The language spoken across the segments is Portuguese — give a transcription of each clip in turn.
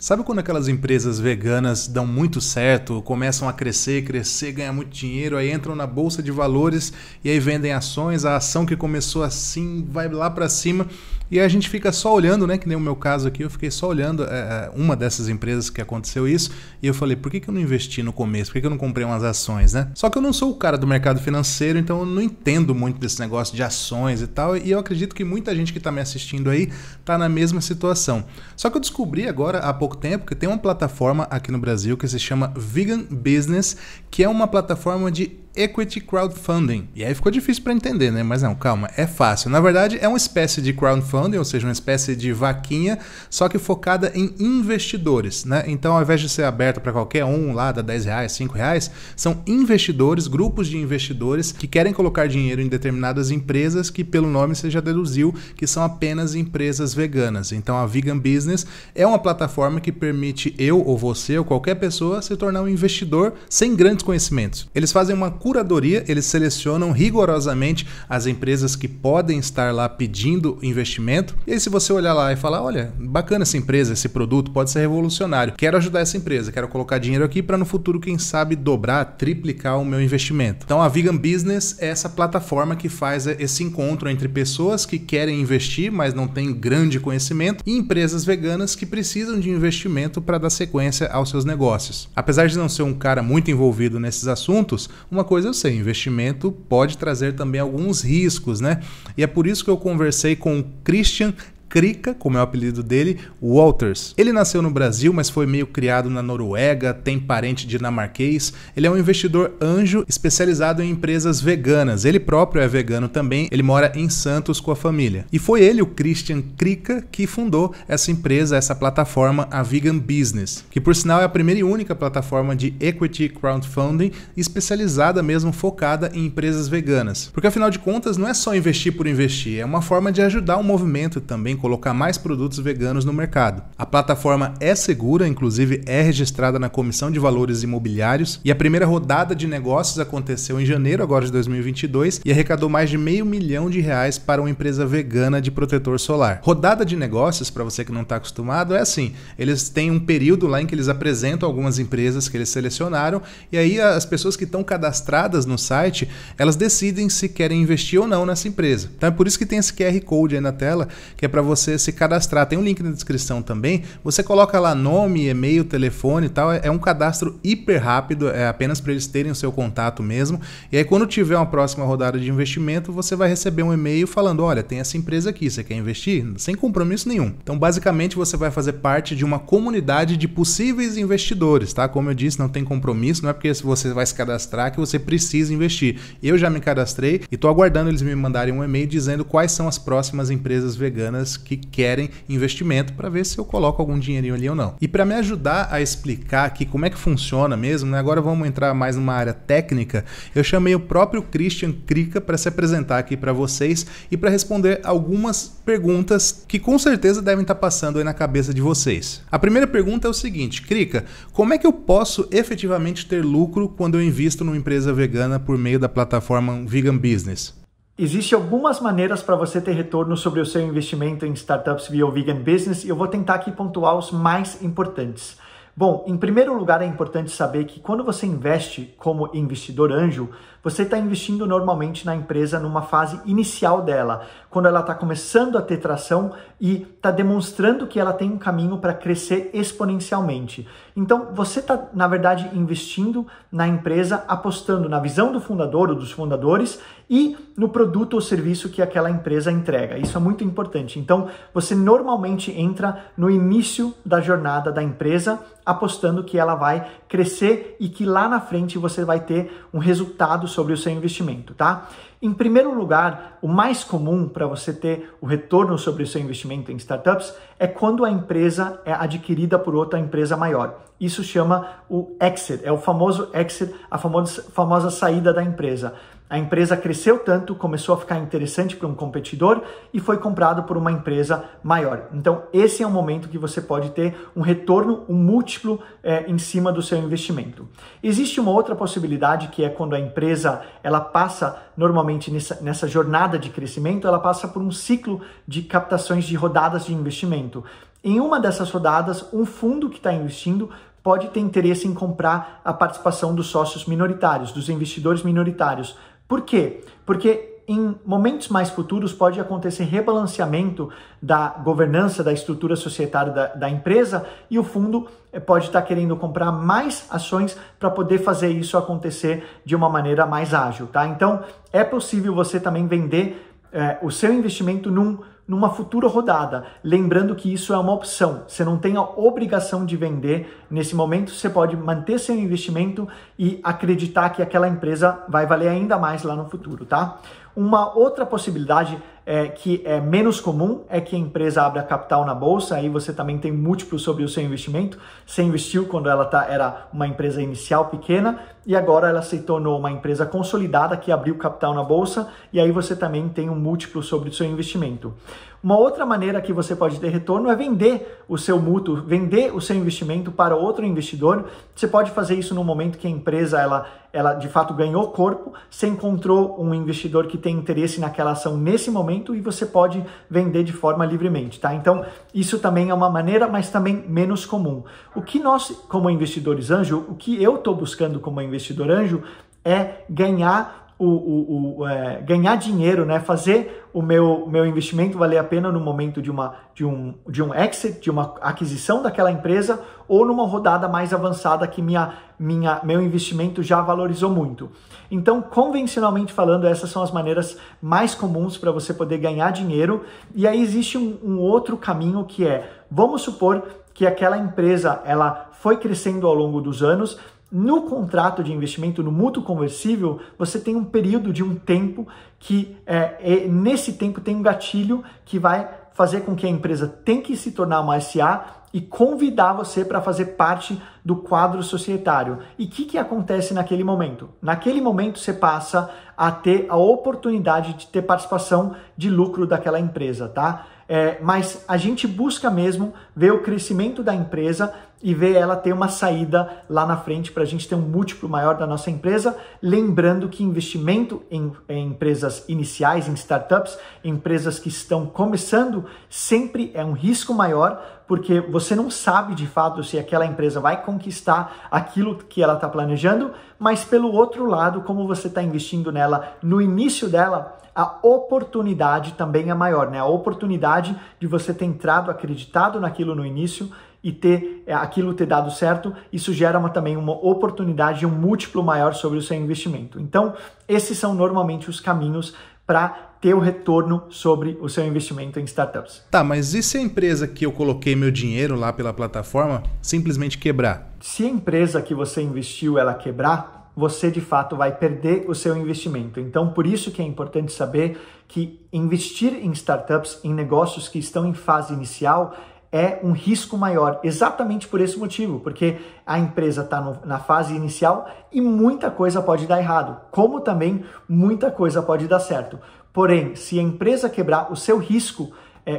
Sabe quando aquelas empresas veganas dão muito certo, começam a crescer, ganhar muito dinheiro, aí entram na bolsa de valores e aí vendem ações, a ação que começou assim vai lá para cima e aí a gente fica só olhando, né? Que nem o meu caso aqui, eu fiquei só olhando uma dessas empresas que aconteceu isso e eu falei, por que eu não investi no começo? Por que eu não comprei umas ações, né? Só que eu não sou o cara do mercado financeiro, então eu não entendo muito desse negócio de ações e tal, e eu acredito que muita gente que está me assistindo aí tá na mesma situação. Só que eu descobri agora há pouco tempo que tem uma plataforma aqui no Brasil que se chama Vegan Business, que é uma plataforma de equity crowdfunding. E aí ficou difícil para entender, né? Mas não, calma, é fácil. Na verdade, é uma espécie de crowdfunding, ou seja, uma espécie de vaquinha, só que focada em investidores, né? Então, ao invés de ser aberta para qualquer um lá, dá R$10, R$5, são investidores, grupos de investidores que querem colocar dinheiro em determinadas empresas que, pelo nome, você já deduziu que são apenas empresas veganas. Então, a Vegan Business é uma plataforma que permite eu ou você ou qualquer pessoa se tornar um investidor sem grandes conhecimentos. Eles fazem uma curadoria, eles selecionam rigorosamente as empresas que podem estar lá pedindo investimento. E aí, se você olhar lá e falar, olha, bacana essa empresa, esse produto, pode ser revolucionário, quero ajudar essa empresa, quero colocar dinheiro aqui para no futuro, quem sabe, dobrar, triplicar o meu investimento. Então, a Vegan Business é essa plataforma que faz esse encontro entre pessoas que querem investir, mas não têm grande conhecimento, e empresas veganas que precisam de investimento para dar sequência aos seus negócios. Apesar de não ser um cara muito envolvido nesses assuntos, uma coisa eu sei, investimento pode trazer também alguns riscos, né? E é por isso que eu conversei com o Christian Krika, como é o apelido dele, Walters. Ele nasceu no Brasil, mas foi meio criado na Noruega, tem parente dinamarquês. Ele é um investidor anjo especializado em empresas veganas. Ele próprio é vegano também, ele mora em Santos com a família. E foi ele, o Christian Krika, que fundou essa empresa, essa plataforma, a Vegan Business, que por sinal é a primeira e única plataforma de equity crowdfunding especializada mesmo, focada em empresas veganas. Porque afinal de contas não é só investir por investir, é uma forma de ajudar o movimento também, colocar mais produtos veganos no mercado. A plataforma é segura, inclusive é registrada na Comissão de Valores Imobiliários e a primeira rodada de negócios aconteceu em janeiro agora de 2022 e arrecadou mais de R$500 milhão para uma empresa vegana de protetor solar. Rodada de negócios, para você que não está acostumado, é assim, eles têm um período lá em que eles apresentam algumas empresas que eles selecionaram e aí as pessoas que estão cadastradas no site, elas decidem se querem investir ou não nessa empresa. Então é por isso que tem esse QR Code aí na tela, que é para você se cadastrar. Tem um link na descrição também. Você coloca lá nome, e-mail, telefone e tal. É um cadastro hiper rápido, é apenas para eles terem o seu contato mesmo. E aí quando tiver uma próxima rodada de investimento, você vai receber um e-mail falando, olha, tem essa empresa aqui, você quer investir? Sem compromisso nenhum. Então basicamente você vai fazer parte de uma comunidade de possíveis investidores, tá? Como eu disse, não tem compromisso, não é porque você vai se cadastrar que você precisa investir. Eu já me cadastrei e estou aguardando eles me mandarem um e-mail dizendo quais são as próximas empresas veganas que querem investimento para ver se eu coloco algum dinheirinho ali ou não. E para me ajudar a explicar aqui como é que funciona mesmo, né? Agora vamos entrar mais numa área técnica, eu chamei o próprio Christian Krika para se apresentar aqui para vocês e para responder algumas perguntas que com certeza devem estar passando aí na cabeça de vocês. A primeira pergunta é o seguinte, Krika, como é que eu posso efetivamente ter lucro quando eu invisto numa empresa vegana por meio da plataforma Vegan Business? Existem algumas maneiras para você ter retorno sobre o seu investimento em startups via o Vegan Business e eu vou tentar aqui pontuar os mais importantes. Bom, em primeiro lugar é importante saber que quando você investe como investidor anjo, você está investindo normalmente na empresa numa fase inicial dela, quando ela está começando a ter tração e está demonstrando que ela tem um caminho para crescer exponencialmente. Então, você está, na verdade, investindo na empresa, apostando na visão do fundador ou dos fundadores e no produto ou serviço que aquela empresa entrega. Isso é muito importante. Então, você normalmente entra no início da jornada da empresa, apostando que ela vai crescer e que lá na frente você vai ter um resultado sobre o seu investimento, tá? Em primeiro lugar, o mais comum para você ter o retorno sobre o seu investimento em startups é quando a empresa é adquirida por outra empresa maior. Isso chama o exit, é o famoso exit, a famosa saída da empresa. A empresa cresceu tanto, começou a ficar interessante para um competidor e foi comprado por uma empresa maior. Então, esse é o momento que você pode ter um retorno, um múltiplo em cima do seu investimento. Existe uma outra possibilidade que é quando a empresa ela passa, normalmente nessa jornada de crescimento, ela passa por um ciclo de captações de rodadas de investimento. Em uma dessas rodadas, um fundo que está investindo pode ter interesse em comprar a participação dos sócios minoritários, dos investidores minoritários. Por quê? Porque em momentos mais futuros pode acontecer rebalanceamento da governança, da estrutura societária da empresa e o fundo pode estar querendo comprar mais ações para poder fazer isso acontecer de uma maneira mais ágil, tá? Então, é possível você também vender o seu investimento numa futura rodada, lembrando que isso é uma opção, você não tem a obrigação de vender nesse momento, você pode manter seu investimento e acreditar que aquela empresa vai valer ainda mais lá no futuro, tá? Uma outra possibilidade que é menos comum é que a empresa abra capital na bolsa, aí você também tem múltiplo sobre o seu investimento. Você investiu quando ela era uma empresa inicial pequena e agora ela se tornou uma empresa consolidada que abriu capital na bolsa e aí você também tem um múltiplo sobre o seu investimento. Uma outra maneira que você pode ter retorno é vender o seu mútuo, vender o seu investimento para outro investidor. Você pode fazer isso no momento que a empresa ela de fato ganhou corpo, você encontrou um investidor que tem interesse naquela ação nesse momento e você pode vender de forma livremente, tá? Então, isso também é uma maneira, mas também menos comum. O que nós, como investidores anjo, o que eu estou buscando como investidor anjo é ganhar ganhar dinheiro, né? Fazer o meu investimento valer a pena no momento de um exit, de uma aquisição daquela empresa ou numa rodada mais avançada que meu investimento já valorizou muito. Então, convencionalmente falando, essas são as maneiras mais comuns para você poder ganhar dinheiro. E aí existe um outro caminho que vamos supor que aquela empresa ela foi crescendo ao longo dos anos. No contrato de investimento, no mútuo conversível, você tem um período de um tempo que, nesse tempo, tem um gatilho que vai fazer com que a empresa tenha que se tornar uma SA e convidar você para fazer parte do quadro societário. E o que acontece naquele momento? Naquele momento, você passa a ter a oportunidade de ter participação de lucro daquela empresa, tá? Mas a gente busca mesmo ver o crescimento da empresa e ver ela ter uma saída lá na frente para a gente ter um múltiplo maior da nossa empresa. Lembrando que investimento em empresas iniciais, em startups, empresas que estão começando, sempre é um risco maior, porque você não sabe de fato se aquela empresa vai conquistar aquilo que ela está planejando, mas pelo outro lado, como você está investindo nela no início dela, a oportunidade também é maior, né? A oportunidade de você ter entrado, acreditado naquilo no início e ter aquilo ter dado certo, isso gera também uma oportunidade, um múltiplo maior sobre o seu investimento. Então, esses são normalmente os caminhos para ter o retorno sobre o seu investimento em startups. Tá, mas e se a empresa que eu coloquei meu dinheiro lá pela plataforma simplesmente quebrar? Se a empresa que você investiu ela quebrar, você de fato vai perder o seu investimento. Então, por isso que é importante saber que investir em startups, em negócios que estão em fase inicial, é um risco maior, exatamente por esse motivo, porque a empresa está na fase inicial e muita coisa pode dar errado, como também muita coisa pode dar certo. Porém, se a empresa quebrar, o seu risco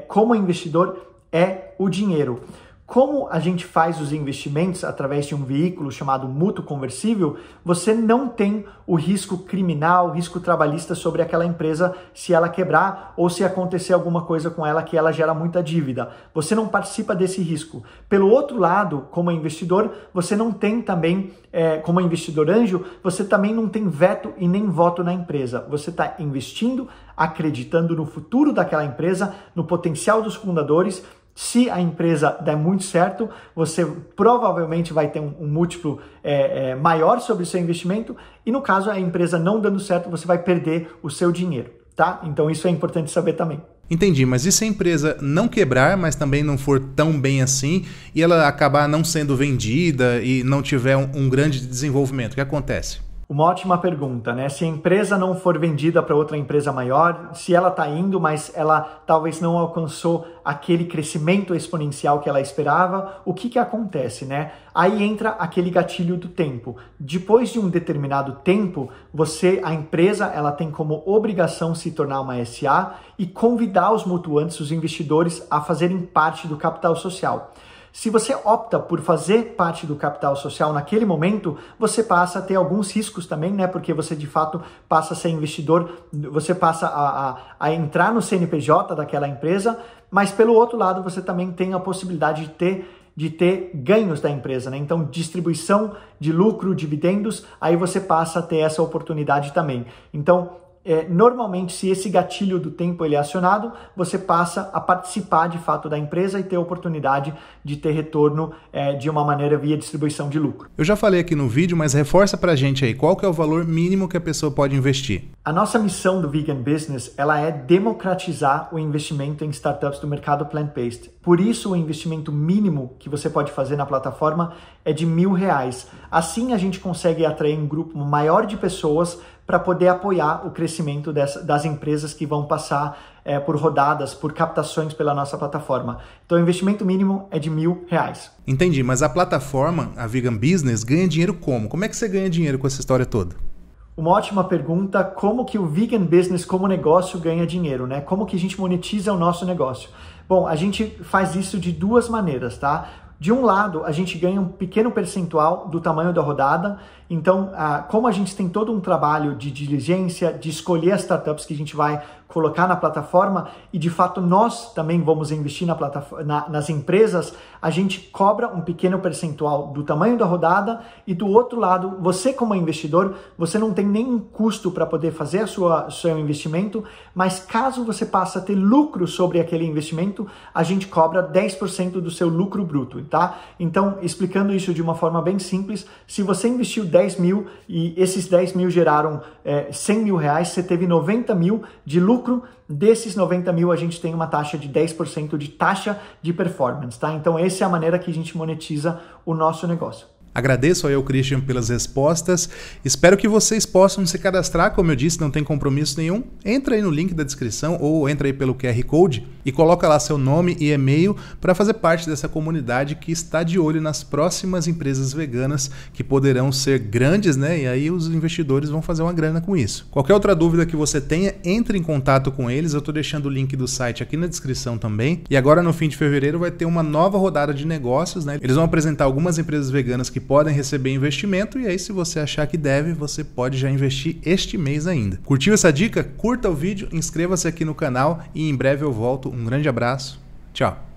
como investidor é o dinheiro. Como a gente faz os investimentos através de um veículo chamado mútuo conversível, você não tem o risco criminal, o risco trabalhista sobre aquela empresa se ela quebrar ou se acontecer alguma coisa com ela que ela gera muita dívida. Você não participa desse risco. Pelo outro lado, como investidor, você não tem também, como investidor anjo, você também não tem veto e nem voto na empresa. Você está investindo, acreditando no futuro daquela empresa, no potencial dos fundadores. Se a empresa der muito certo, você provavelmente vai ter um múltiplo maior sobre o seu investimento e no caso a empresa não dando certo, você vai perder o seu dinheiro, tá? Então isso é importante saber também. Entendi, mas e se a empresa não quebrar, mas também não for tão bem assim e ela acabar não sendo vendida e não tiver um grande desenvolvimento, o que acontece? Uma ótima pergunta, né? Se a empresa não for vendida para outra empresa maior, se ela está indo, mas ela talvez não alcançou aquele crescimento exponencial que ela esperava, o que acontece, né? Aí entra aquele gatilho do tempo. Depois de um determinado tempo, a empresa, ela tem como obrigação se tornar uma SA e convidar os mutuantes, os investidores, a fazerem parte do capital social. Se você opta por fazer parte do capital social naquele momento, você passa a ter alguns riscos também, né? Porque você de fato passa a ser investidor, você passa a entrar no CNPJ daquela empresa, mas pelo outro lado você também tem a possibilidade de ter ganhos da empresa, né? Então, distribuição de lucro, dividendos, aí você passa a ter essa oportunidade também. Então, normalmente, se esse gatilho do tempo ele é acionado, você passa a participar de fato da empresa e ter a oportunidade de ter retorno de uma maneira via distribuição de lucro. Eu já falei aqui no vídeo, mas reforça pra gente aí, qual que é o valor mínimo que a pessoa pode investir? A nossa missão do Vegan Business, ela é democratizar o investimento em startups do mercado plant-based. Por isso, o investimento mínimo que você pode fazer na plataforma é de R$1.000. Assim, a gente consegue atrair um grupo maior de pessoas para poder apoiar o crescimento das empresas que vão passar por rodadas, por captações pela nossa plataforma. Então, o investimento mínimo é de R$1.000. Entendi, mas a plataforma, a Vegan Business, ganha dinheiro como? Como é que você ganha dinheiro com essa história toda? Uma ótima pergunta, como que o Vegan Business como negócio ganha dinheiro, né? Como que a gente monetiza o nosso negócio? Bom, a gente faz isso de duas maneiras, tá? De um lado, a gente ganha um pequeno percentual do tamanho da rodada. Então, como a gente tem todo um trabalho de diligência, de escolher as startups que a gente vai colocar na plataforma e, de fato, nós também vamos investir nas empresas, a gente cobra um pequeno percentual do tamanho da rodada e, do outro lado, você como investidor, você não tem nenhum custo para poder fazer o seu investimento, mas caso você passe a ter lucro sobre aquele investimento, a gente cobra 10% do seu lucro bruto, tá? Então, explicando isso de uma forma bem simples, se você investiu 10 mil e esses 10 mil geraram 100 mil reais, você teve 90 mil de lucro. Desses 90 mil, a gente tem uma taxa de 10% de taxa de performance, tá? Então, essa é a maneira que a gente monetiza o nosso negócio. Agradeço ao Christian pelas respostas. Espero que vocês possam se cadastrar. Como eu disse, não tem compromisso nenhum. Entra aí no link da descrição ou entra aí pelo QR Code e coloca lá seu nome e e-mail para fazer parte dessa comunidade que está de olho nas próximas empresas veganas que poderão ser grandes, né? E aí os investidores vão fazer uma grana com isso. Qualquer outra dúvida que você tenha, entre em contato com eles. Eu estou deixando o link do site aqui na descrição também. E agora no fim de fevereiro vai ter uma nova rodada de negócios, né? Eles vão apresentar algumas empresas veganas que podem receber investimento e aí, se você achar que deve, você pode já investir este mês ainda. Curtiu essa dica? Curta o vídeo, inscreva-se aqui no canal e em breve eu volto. Um grande abraço. Tchau!